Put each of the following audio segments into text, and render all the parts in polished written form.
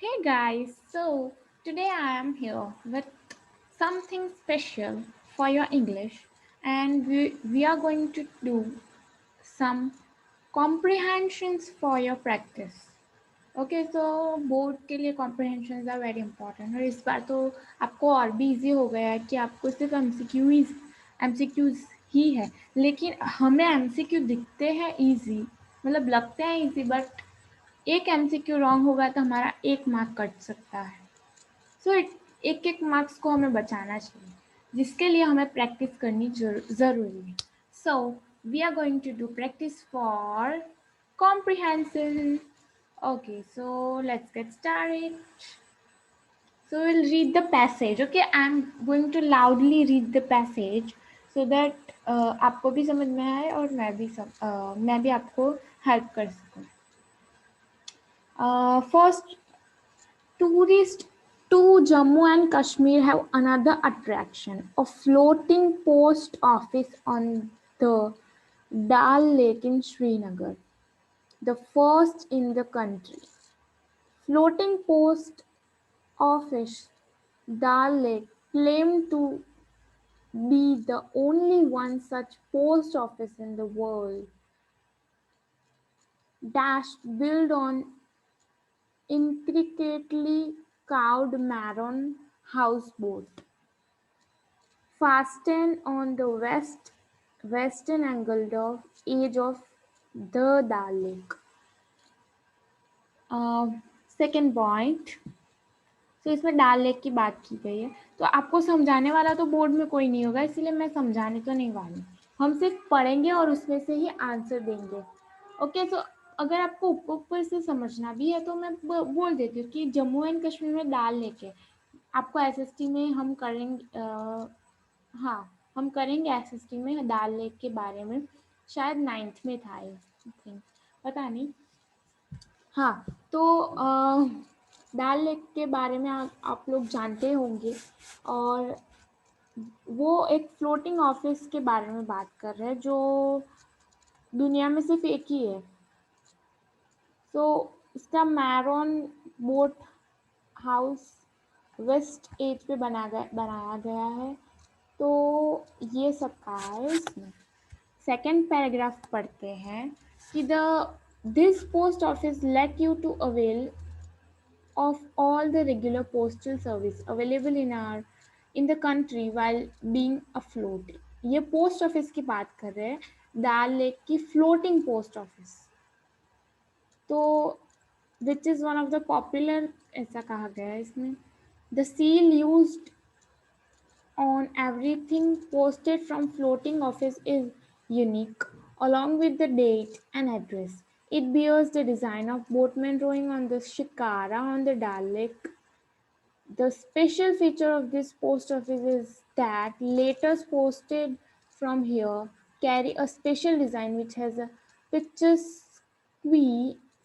Hey guys, so today I am here with something special for your English, and we are going to do some comprehensions for your practice. Okay so board के लिए comprehension are very important और इस बार तो आपको और भी easy हो गया है कि आपको सिर्फ एमसीक्यूज ही है, लेकिन हमें एमसीक्यू दिखते हैं इजी, मतलब लगते हैं इजी, बट एक एमसीक्यू रॉन्ग होगा तो हमारा एक मार्क कट सकता है। सो एक एक मार्क्स को हमें बचाना चाहिए, जिसके लिए हमें प्रैक्टिस करनी ज़रूरी है। So we are going to do practice for comprehension. Okay, so let's get started. So we'll read the passage. Okay, I'm going to loudly read the passage so that आपको भी समझ में आए और मैं भी आपको हेल्प कर सकूँ। First, tourists to Jammu and Kashmir have another attraction: a floating post office on the Dal Lake in Srinagar, the first in the country. Floating post office Dal Lake claimed to be the only one such post office in the world. Built on intricately carved marron houseboat, fastened on the western angle of edge of the Dal Lake. Second point, तो इसमें डाल lake की बात की गई है, तो आपको समझाने वाला तो बोर्ड में कोई नहीं होगा, इसलिए मैं समझाने तो नहीं वाली, हम सिर्फ पढ़ेंगे और उसमें से ही आंसर देंगे। ओके, तो अगर आपको ऊपर से समझना भी है तो मैं बोल देती हूँ कि जम्मू एंड कश्मीर में डाल लेक है। आपको एसएसटी में हम करेंगे, हाँ हम करेंगे एसएसटी में डाल लेक के बारे में, शायद 9th में था आई थिंक, पता नहीं। हाँ, तो डाल लेक के बारे में आप लोग जानते होंगे, और वो एक फ्लोटिंग ऑफिस के बारे में बात कर रहे हैं जो दुनिया में सिर्फ एक ही है। तो इसका मैरॉन बोट हाउस वेस्ट एज पे बनाया गया है, तो ये सब कहा है इसमें। सेकेंड पैराग्राफ पढ़ते हैं कि this post office let you to avail of all the regular postal service available in the country while being afloat. ये पोस्ट ऑफिस की बात कर रहे हैं, डाल लेक की फ्लोटिंग पोस्ट ऑफिस, तो which is one of the popular, ऐसा कहा गया है इसमें। The seal used on everything posted from floating office is unique, along with the date and address. It bears the design of boatmen rowing on the Shikara on the Dal Lake. The special feature of this post office is that letters posted from here carry a special design which has a picturesque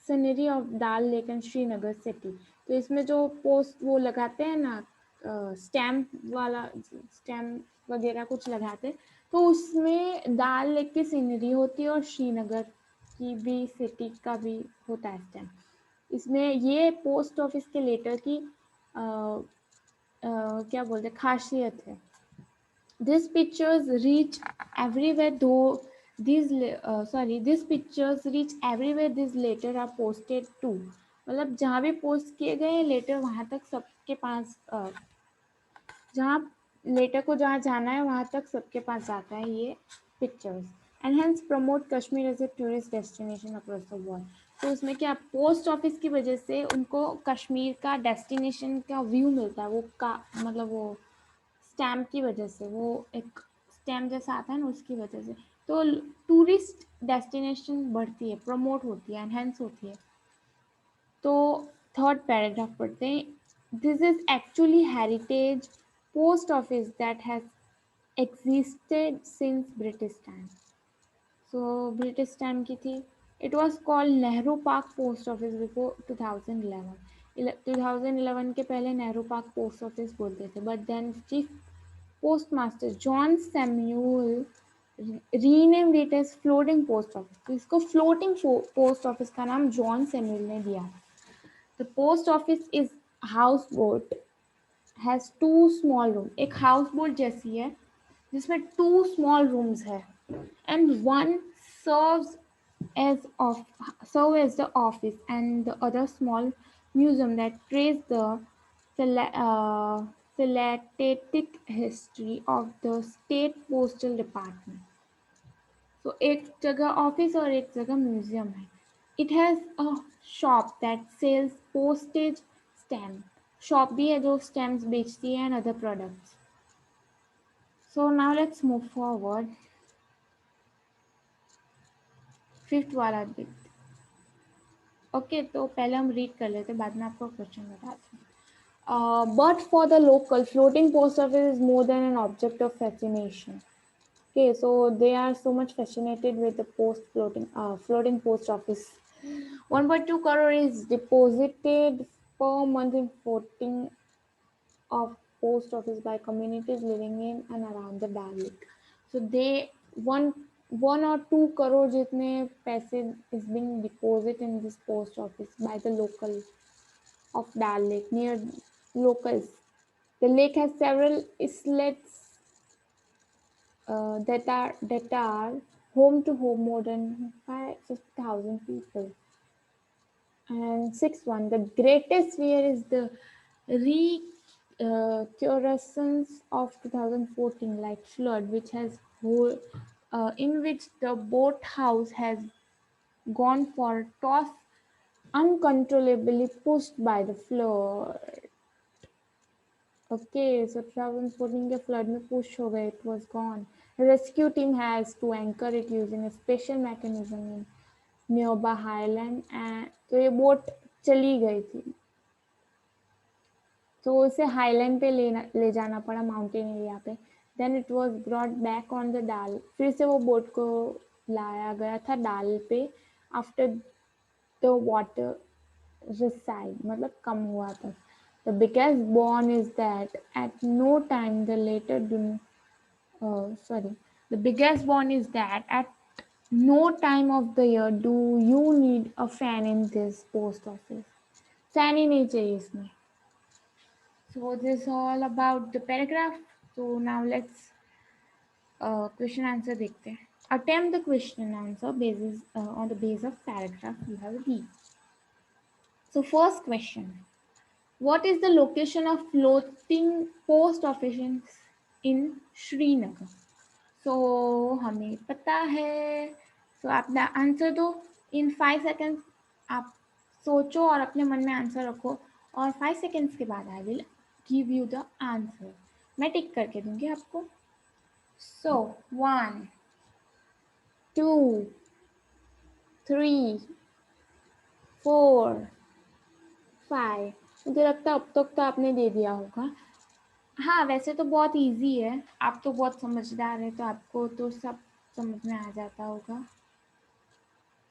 scenery of Dal Lake and Srinagar city. तो इसमें जो post वो लगाते हैं ना, stamp वाला, stamp वगैरह कुछ लगाते हैं, तो उसमें दाल लेक की सीनरी होती है और श्रीनगर की भी सिटी का भी होता है स्टैम्प। इसमें ये पोस्ट ऑफिस के लेटर की क्या बोलते हैं खासियत है। This pictures reach everywhere though this pictures reach everywhere this letter are posted to, मतलब जहाँ भी पोस्ट किए गए लेटर वहाँ तक सबके पास, जहाँ लेटर को जहाँ जाना है वहाँ तक सबके पास जाता है ये pictures, and hence promote Kashmir as a tourist destination across the world. तो उसमें क्या, पोस्ट ऑफिस की वजह से उनको कश्मीर का डेस्टिनेशन का व्यू मिलता है, वो का मतलब वो स्टैम्प की वजह से, वो एक स्टैम्प जैसा आता है ना उसकी वजह से, तो टूरिस्ट डेस्टिनेशन बढ़ती है, प्रमोट होती है, एनहेंस होती है। तो थर्ड पैराग्राफ पढ़ते हैं। This is actually heritage post office that has existed since British time. So British time की थी। It was called Nehru Park Post Office before 2011. 2011 के पहले नेहरू पार्क पोस्ट ऑफिस बोलते थे, but then chief postmaster John Samuel renamed it as floating post office. तो इसको floating post office का नाम जॉन सैम्यूअल ने दिया। The post office is houseboat, has two small room. एक houseboat जैसी है जिसमें two small rooms है, and one serves as of serve as the office, and the other small museum that trace the philatelic history of the state postal department. So एक जगह office और एक जगह म्यूजियम है. It has a shop that sells postage stamp. Shop भी है जो stamps बेचती है and other products. So now let's move forward. Fifth वाला देखते. ओके तो पहले हम रीड कर लेते, बाद में आपको क्वेश्चन बताते हैं. But for the local, floating post office is more than an object of fascination. Okay, so they are so much fascinated with the floating post office. 1.2 crore is deposited per month in floating of post office by communities living in and around the Dal Lake. So they one or two crore जितने पैसे is being deposited in this post office by the local of Dal Lake near locals. The lake has several islets that are home to home more than 50,000 people. And sixth one, the greatest fear is the recurrence of 2014 like flood, which has in which the boathouse has gone for toss uncontrollably pushed by the flood. Okay, so 2014 के flood में push हो गए, it was gone. Rescue team has to anchor it using a special mechanism in nearby highland, and तो ये boat चली गई थी, तो उसे हाईलैंड पे ले जाना पड़ा माउंटेन एरिया पे. Then it was brought back on the Dal, फिर से वो बोट को लाया गया था डाल पे आफ्टर द वाटर रिसाइड, मतलब कम हुआ था. The biggest boon is that at no time the letter do sorry the biggest one is that at no time of the year do you need a fan in this post office. Fan ही नहीं चाहिए इसमें. So this is all about the paragraph. So now let's question answer देखते हैं. Attempt the question answer basis on the base of paragraph you have read. So first question: what is the location of floating post office in Srinagar? So हमें पता है. So आप ना answer दो in 5 seconds. आप सोचो और अपने मन में आंसर रखो, और 5 seconds के बाद I will give you the answer. मैं टिक करके दूंगी आपको. So 1 2 3 4 5. मुझे लगता है अब तक तो आपने दे दिया होगा. हाँ वैसे तो बहुत इजी है, आप तो बहुत समझदार है, तो आपको तो सब समझ में आ जाता होगा.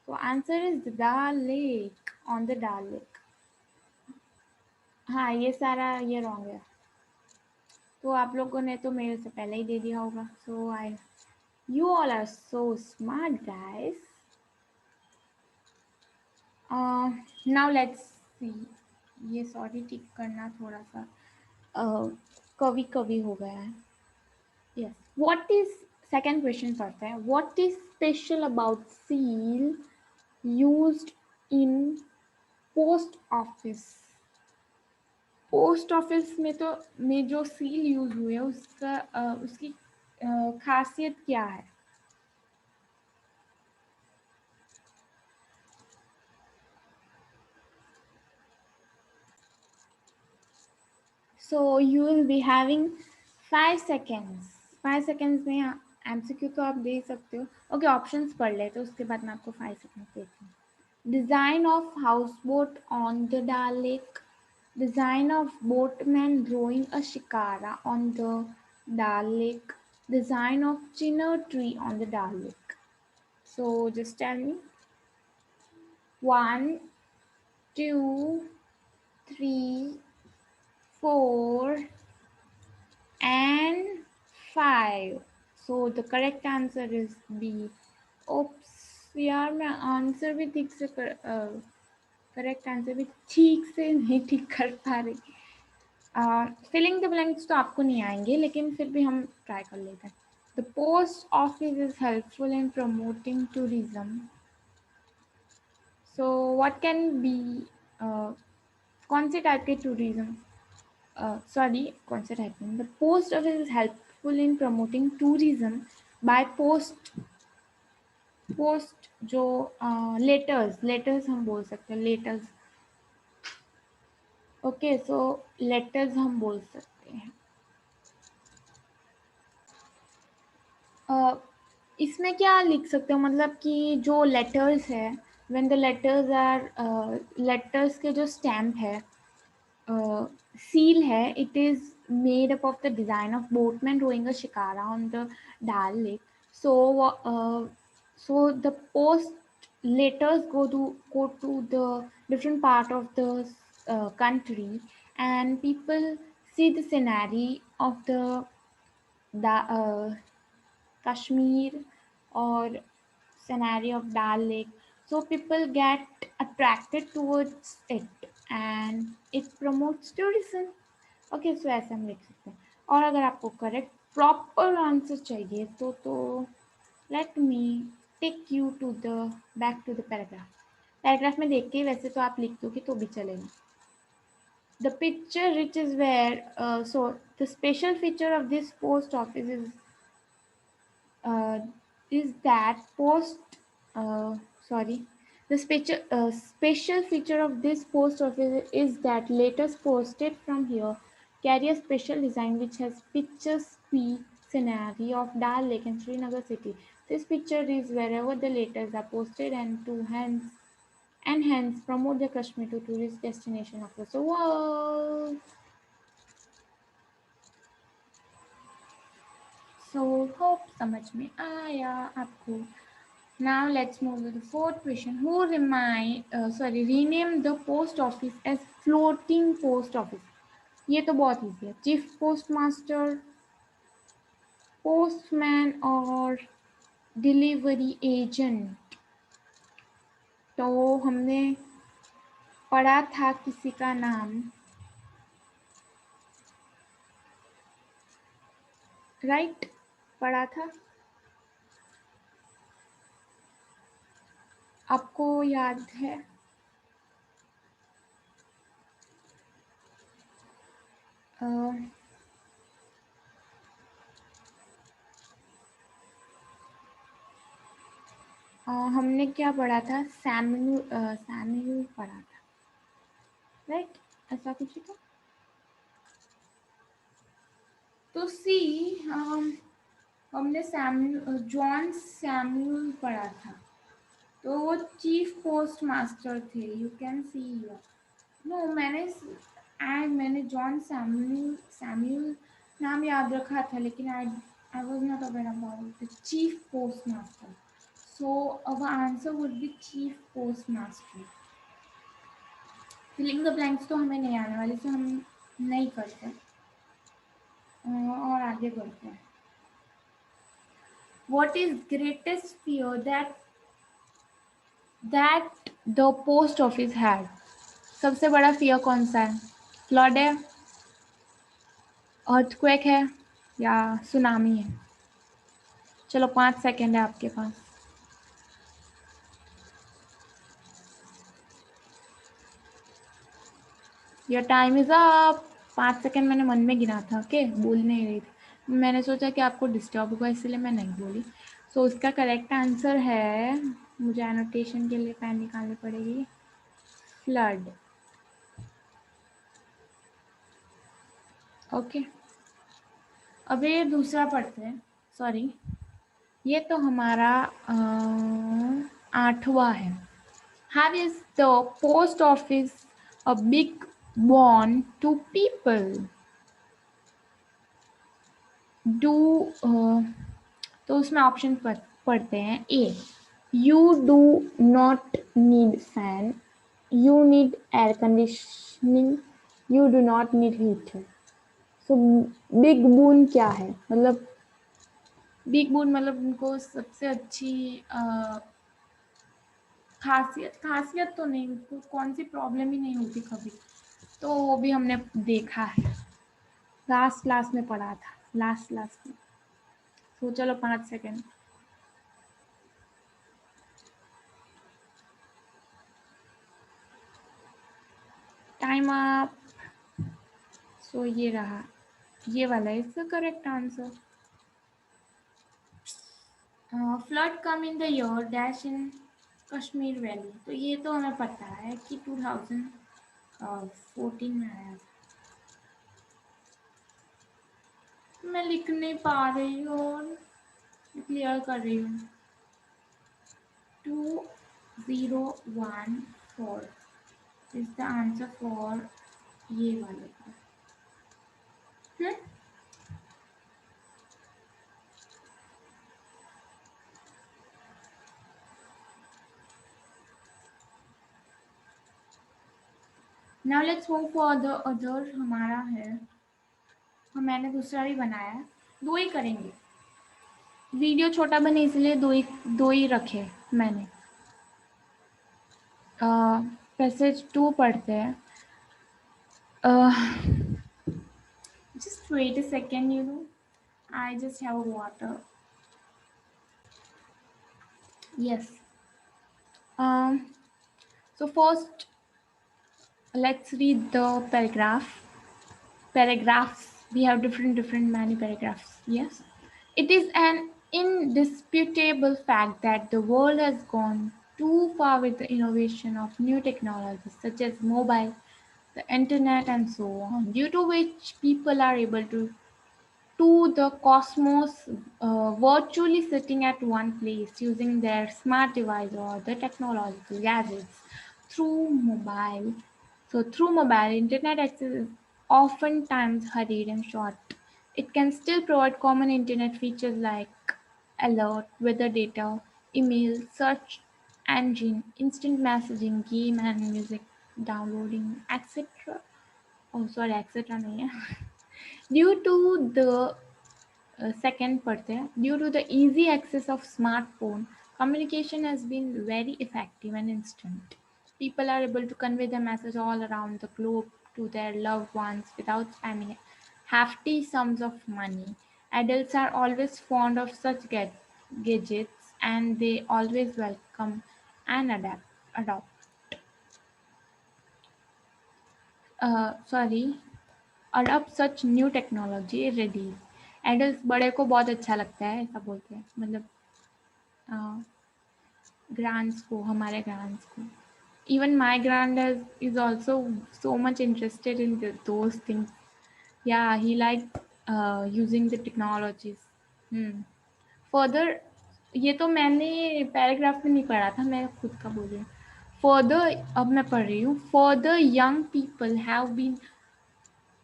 So answer is Dal Lake, on the Dal Lake. हाँ ये सारा ये रॉन्ग है, तो आप लोगों ने तो मेरे से पहले ही दे दिया होगा. So you all are so smart guys. Now let's see. ये सॉरी टिक करना थोड़ा सा कभी कभी हो गया है. Yes. What is second question पढ़ते हैं. What is special about seal used in post office? Post office में तो में जो सील यूज हुए उसका उसकी खासियत क्या है? So you will be having 5 seconds. 5 seconds में एमसीक्यू तो आप दे सकते हो. ओके ऑप्शंस पढ़ ले तो उसके बाद मैं आपको 5 seconds देती हूँ. Design of house boat on the डाल lake. Design of boatman rowing a shikara on the Dal Lake. Design of chinner tree on the Dal Lake. So just tell me. 1 2 3 4 and 5. So the correct answer is B. Oops यार मैं answer भी ठीक से correct answer भी ठीक से नहीं ठीक कर पा रही। फिलिंग द ब्लैंक्स तो आपको नहीं आएंगे, लेकिन फिर भी हम ट्राई कर लेते हैं। The post office is helpful in promoting tourism. So what can be, कौन से टाइप के टूरिज्म, सॉरी कौन से टाइप में, the post office is helpful in promoting tourism by post जो लेटर्स हम बोल सकते हैं, लेटर्स। ओके, सो लेटर्स हम बोल सकते हैं। इसमें क्या लिख सकते हो, मतलब कि जो लेटर्स है, when the letters are, letters के जो स्टैम्प है, seal है, it is made up of the design of boatman rowing a shikara on the Dal Lake. So so the post letters go to the different part of the country, and people see the scenery of the Kashmir or scenario of Dal Lake. So people get attracted towards it and it promotes tourism. Okay, so ऐसे हम लिख सकते हैं। और अगर आपको correct proper answer चाहिए तो let me take you to the back to the paragraph. Paragraph में देख के वैसे तो आप लिख दोगे तो भी चलेगा। The picture rich is where, so the special feature of this post office uh, is that post sorry the special feature of this post office is that letters posted from here carry a special design which has picturesque scenery of Dal Lake and Srinagar city. This picture is wherever the letters are posted and hence promote the Kashmir to tourist destination across the world. So hope समझ में आया आपको। Now let's move to the fourth question. Who rename the post office as floating post office? ये तो बहुत easy है। Chief postmaster, postman और delivery agent। तो हमने पढ़ा था किसी का नाम, राइट? पढ़ा था, आपको याद है? हमने क्या पढ़ा था? सैम्यूल पढ़ा था, राइट? ऐसा कुछ ही था। तो सी हमने जॉन सैम्यूल पढ़ा था, तो वो चीफ पोस्ट मास्टर थे। You can see here. No, मैंने जॉन सैम्यूल नाम याद रखा था, लेकिन I was not aware about the chief post master. So our answer would be chief post master. Filling the blanks तो हमें नहीं आने वाली, तो हम नहीं करते और आगे बढ़ते हैं। What is greatest fear that the post office had? सबसे बड़ा फियर कौन सा है? फ्लड है, अर्थक्वेक है, या सुनामी है? चलो 5 सेकेंड है आपके पास। Your time is up. 5 second मैंने मन में गिना था, ओके, बोल नहीं रही थी। मैंने सोचा कि आपको डिस्टर्ब होगा, इसलिए मैं नहीं बोली। सो उसका करेक्ट आंसर है, मुझे एनोटेशन के लिए पेन निकालनी पड़ेगी, फ्लड। ओके, अब ये दूसरा पढ़ते हैं। सॉरी, ये तो हमारा 8वां है। How is the post office a big bond to people? Do तो उसमें ऑप्शन पढ़ते हैं। ए, you do not need fan, you need air conditioning, you do not need heater. So big boon क्या है? मतलब बिग बून मतलब उनको सबसे अच्छी खासियत तो नहीं, उसको कौन सी प्रॉब्लम ही नहीं होती कभी, तो वो भी हमने देखा है, लास्ट क्लास में पढ़ा था, लास्ट क्लास में। तो चलो 5 सेकेंड। Time up. सो ये रहा, ये वाला है इसका correct answer. Flood come in the year dash in Kashmir valley, तो ये तो हमें पता है कि 2014 में आया था। मैं लिख नहीं पा रही हूँ और क्लियर कर रही हूँ। 2014 इज द आंसर फॉर ये वाले का। Now let's move for the other. हमारा है, मैंने दूसरा भी बनाया है, 2 ही करेंगे, वीडियो छोटा बने इसलिए 2 ही रखे मैंने। पैसेज 2 पढ़ते हैं। Just wait a second, I just have water. Yes. So first, let's read the paragraph. Paragraphs. We have different many paragraphs. Yes. It is an indisputable fact that the world has gone too far with the innovation of new technologies such as mobile, the internet, and so on, due to which people are able to the cosmos, virtually sitting at one place using their smart device or the technological gadgets through mobile. So through mobile, internet access is oftentimes hurried and short. It can still provide common internet features like alert, weather data, email, search engine, instant messaging, game and music downloading, etc. Oh, sorry, etc. नहीं है. Due to the second पढ़ते हैं, due to the easy access of smartphone, communication has been very effective and instant. People are able to convey their message all around the globe to their loved ones without spending hefty sums of money. Adults are always fond of such gadgets and they always welcome and adopt. Sorry, adopt such new technology ready. Adult बड़े को बहुत अच्छा लगता है, ऐसा बोलते हैं, मतलब ग्रांड्स को, हमारे ग्रांड्स को. Even my granddad is also so much interested in those things. Yeah, he liked using the technologies. Further, ये तो मैंने पैराग्राफ में नहीं पढ़ा था, मैं खुद का बोल रही हूँ. Further, अब मैं पढ़ रही हूँ. Further, young people have been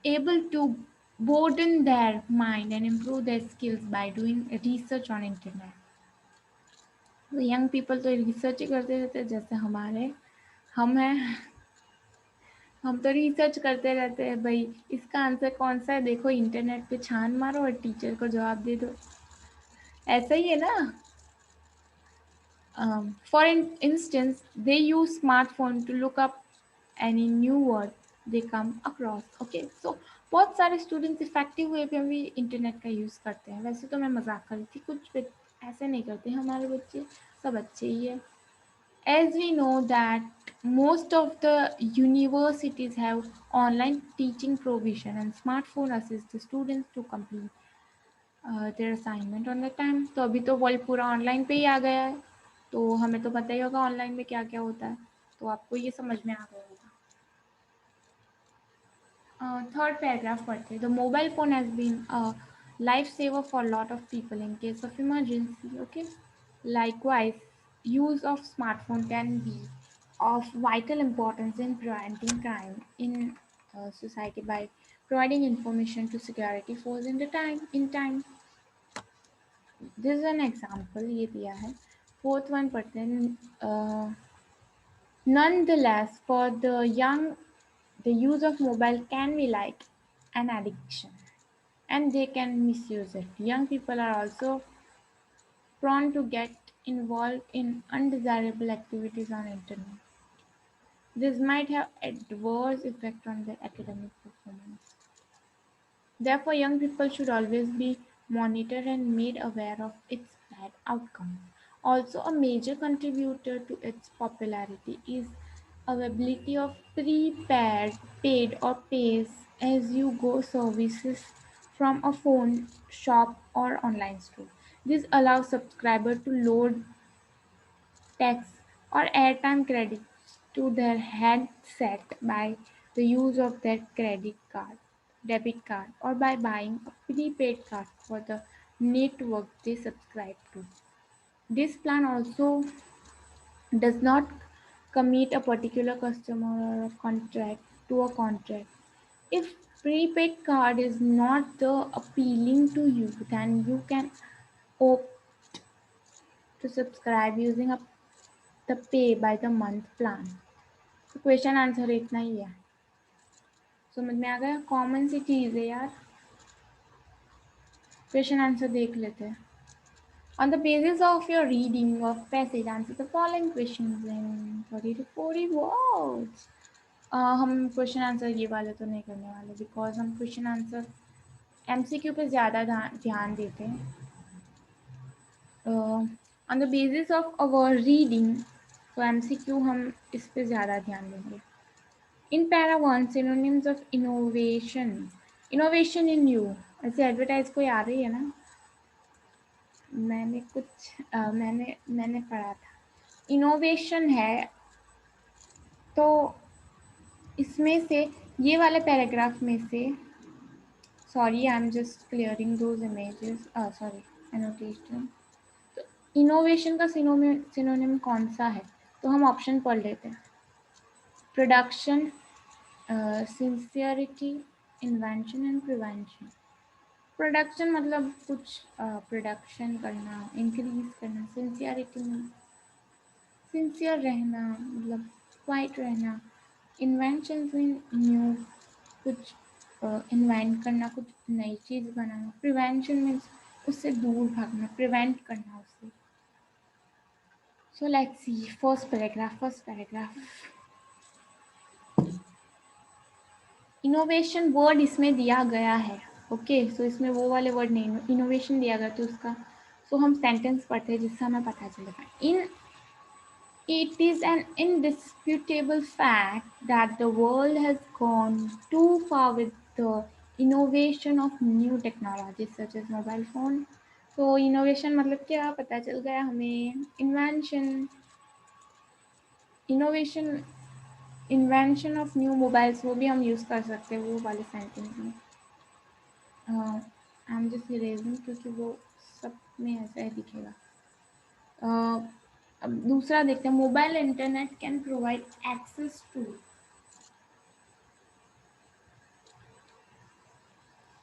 able to broaden their mind and improve their skills by doing research on internet. तो यंग पीपल तो रिसर्च ही करते रहते हैं, जैसे हमारे हम हैं, हम तो रिसर्च करते रहते हैं भाई, इसका आंसर कौन सा है, देखो इंटरनेट पे छान मारो और टीचर को जवाब दे दो, ऐसा ही है ना. For instance, they use smartphone to look up any new word they come across. Okay, so बहुत सारे स्टूडेंट्स इफेक्टिव वे पे भी इंटरनेट का यूज़ करते हैं. वैसे तो मैं मजाक कर रही थी, कुछ ऐसे नहीं करते हमारे बच्चे, सब अच्छे ही है. As we know that most of the universities have online teaching provision and smartphone assist the students to complete their assignment on the time. तो अभी तो वर्ल्ड पूरा ऑनलाइन पे ही आ गया है, तो हमें तो पता ही होगा ऑनलाइन में क्या क्या होता है, तो आपको ये समझ में आ गया होगा. Third paragraph पढ़ते हैं. The mobile phone has been a lifesaver for a lot of people in case of emergency. Okay. Likewise, use of smartphone can be of vital importance in preventing crime in society by providing information to security force in time. This is an example ये दिया है. Fourth one पढ़ते हैं. Nonetheless, for the young, the use of mobile can be like an addiction, and they can misuse it. Young people are also prone to get involved in undesirable activities on internet. This might have adverse effect on their academic performance. Therefore, young people should always be monitored and made aware of its bad outcomes. Also, a major contributor to its popularity is availability of prepaid, paid or pays-as-you-go services from a phone shop or online store. This allows subscribers to load text or airtime credits to their handset by the use of their credit card, debit card, or by buying a prepaid card for the network they subscribe to. This plan also does not commit a particular customer or a contract to a contract. If prepaid card is not the appealing to you, then you can opt to subscribe using the pay by the month plan. तो question answer इतना ही है. समझ में आ गया? Common सी चीज़ है यार. Question answer देख लेते हैं. On the basis of your reading of passage, answer the following questions in 30 to 40 words. हम क्वेश्चन आंसर ये वाले तो नहीं करने वाले बिकॉज हम क्वेश्चन आंसर MCQ पे ज़्यादा ध्यान देते हैं. On the basis of our reading, तो MCQ हम इस पे ज़्यादा ध्यान देंगे. In para 1, synonyms of innovation. Innovation in you. ऐसे एडवर्टाइज कोई आ रही है ना? मैंने पढ़ा था. इनोवेशन है तो इसमें से ये वाले पैराग्राफ में से sorry I am just clearing those images sorry annotation. तो इनोवेशन का सिनोनिम कौन सा है? तो हम ऑप्शन पढ़ लेते हैं. Production, sincerity, invention and prevention. Production मतलब कुछ प्रोडक्शन करना, इंक्रीज करना. सिंसियरिटी में सिंसियर रहना मतलब क्वाइट रहना. इन्वेंशन में न्यू कुछ इन्वेंट करना, कुछ नई चीज़ बनाना. प्रिवेंशन में उससे दूर भागना, प्रिवेंट करना उससे. So let's see first paragraph. Innovation word इसमें दिया गया है. ओके सो इसमें वो वाले वर्ड नहीं, इनोवेशन दिया गया तो उसका सो हम सेंटेंस पढ़ते हैं जिससे हमें पता चलेगा. It is an indisputable fact that the world has gone too far with the innovation of new technologies such as mobile phone. तो innovation मतलब क्या पता चल गया हमें. इन्वेंशन ऑफ न्यू मोबाइल्स वो भी हम यूज़ कर सकते हैं वो वाले सेंटेंस में. आई एम जस्ट इरेजिंग क्योंकि वो सब में ऐसा ही दिखेगा. अब दूसरा देखते हैं. Mobile internet can provide access to.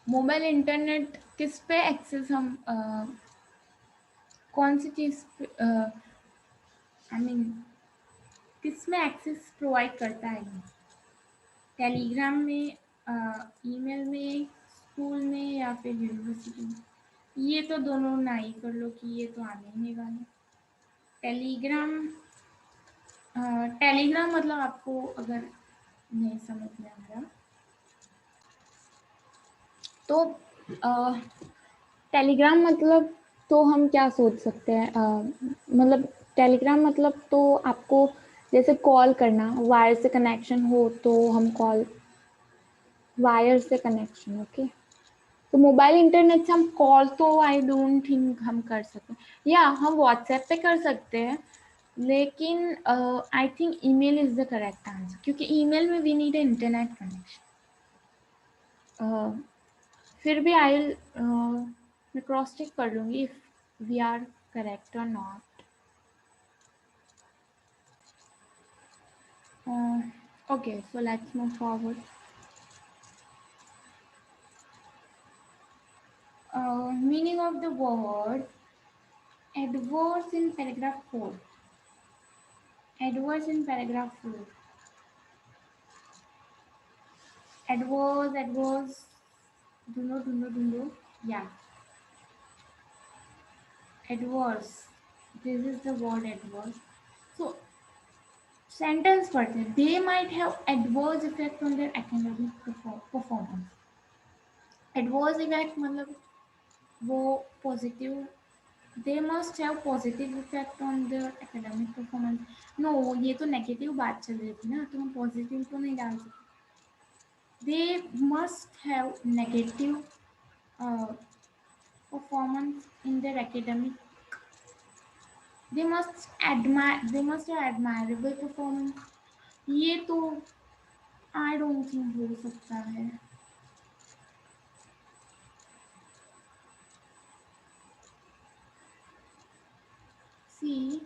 Mobile internet किस पे एक्सेस हम कौन सी चीज़ आई मीन किस में एक्सेस प्रोवाइड करता है? टेलीग्राम में, ईमेल में, स्कूल में या फिर यूनिवर्सिटी में? ये तो दोनों ना ही कर लो कि ये तो आने ही नहीं वाले. टेलीग्राम मतलब आपको अगर नहीं समझ में आ रहा तो टेलीग्राम मतलब तो हम क्या सोच सकते हैं. मतलब टेलीग्राम मतलब तो आपको जैसे कॉल करना, वायर से कनेक्शन हो तो हम कॉल वायर से कनेक्शन. ओके तो मोबाइल इंटरनेट से हम कॉल तो आई डोंट थिंक हम कर सकते. या हम व्हाट्सएप पे कर सकते हैं लेकिन I think email is the correct answer क्योंकि ईमेल में वी नीड इंटरनेट कनेक्शन. फिर भी मैं क्रॉस चेक कर लूँगी इफ वी आर करेक्ट और not. Okay so let's move forward. Meaning of the word adverse in paragraph 4. Adverse in paragraph 4. Adverse. ढूंढो. Yeah. Adverse. This is the word adverse. So sentence पढ़ते हैं. They might have adverse effect on their academic performance. Adverse effect मतलब वो positive. They must have positive effect on their academic performance. No, ये तो negative बात चल रही थी ना, तो हम positive तो नहीं डाल सकते. They must have negative uh, performance in their academic. They must have admirable performance. ये तो I don't think हो सकता है. See,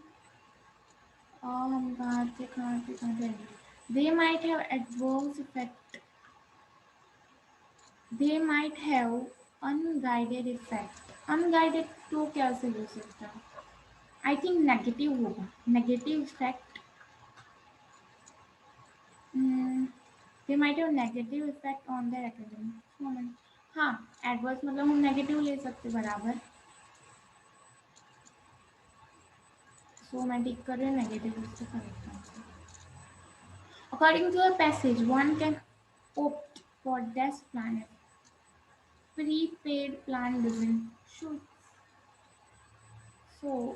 हम कहाँ थे. They might have adverse effect. They might have unguided effect. Unguided तो कैसे हो सकता है? I think negative होगा. Negative effect. They might have negative effect on their academic performance. हाँ, adverse मतलब हम negative ले सकते बराबर. So मैं टिक कर रही हूँ negative इससे correct answer. According to the passage, one can opt for desk plan. Prepaid plan doesn't shoot. So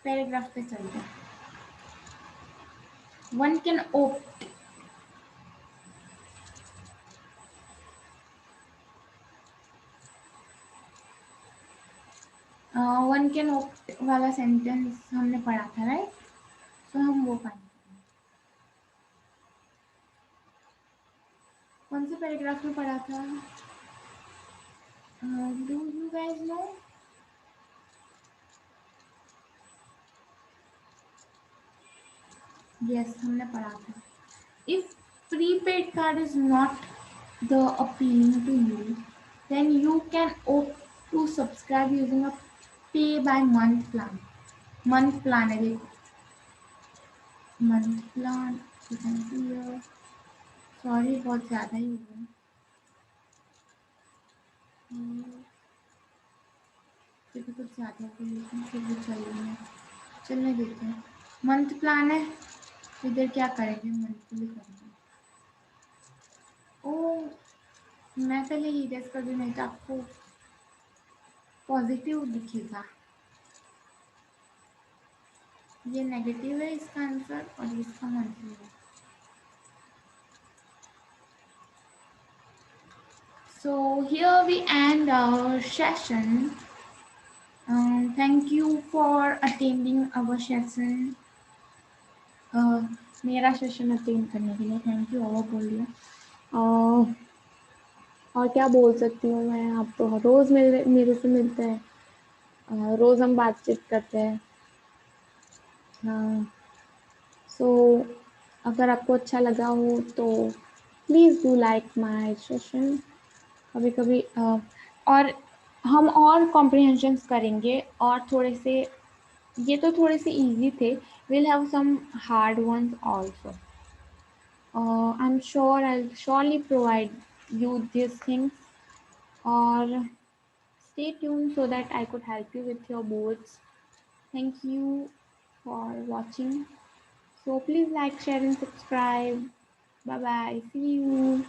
paragraph पे चलते हैं. One can opt. One can opt वाला सेंटेंस हमने पढ़ा था, राइट? तो हम वो पढ़ेंगे. कौन से पैराग्राफ में पढ़ा था? Do you guys know? Yes, हमने पढ़ा था. If prepaid card is not the appealing to you, then you can opt to subscribe using a pay by month plan. Month plan है देखो. Month plan. You can see here. Sorry, बहुत ज़्यादा ही हो गया. फिर भी कुछ ज़्यादा हो गया, लेकिन फिर भी चल रही है. चलने देते हैं. मंथ प्लान है. इधर क्या करेंगे? मंथली करेंगे. ओ, मैं पहले ही रेस कर दूँ, नहीं तो आपको पॉजिटिव दिखेगा. ये नेगेटिव है इसका आंसर और इसका मंथली है. So here we end our session. Thank you for attending our session. मेरा सेशन अटेंड करने के लिए थैंक यू. और बोलिए. और क्या बोल सकती हूँ मैं. आप तो रोज़ मेरे से मिलते हैं. रोज़ हम बातचीत करते हैं. हाँ. सो अगर आपको अच्छा लगा हो तो please do like my session. कभी कभी और हम और कॉम्प्रिहेंशंस करेंगे और थोड़े से. ये तो थोड़े से इजी थे. Will have some hard ones also. I am sure I will surely provide you this things. और stay tuned so that I could help you with your boards. Thank you for watching. So please like, share and subscribe. Bye bye. See you.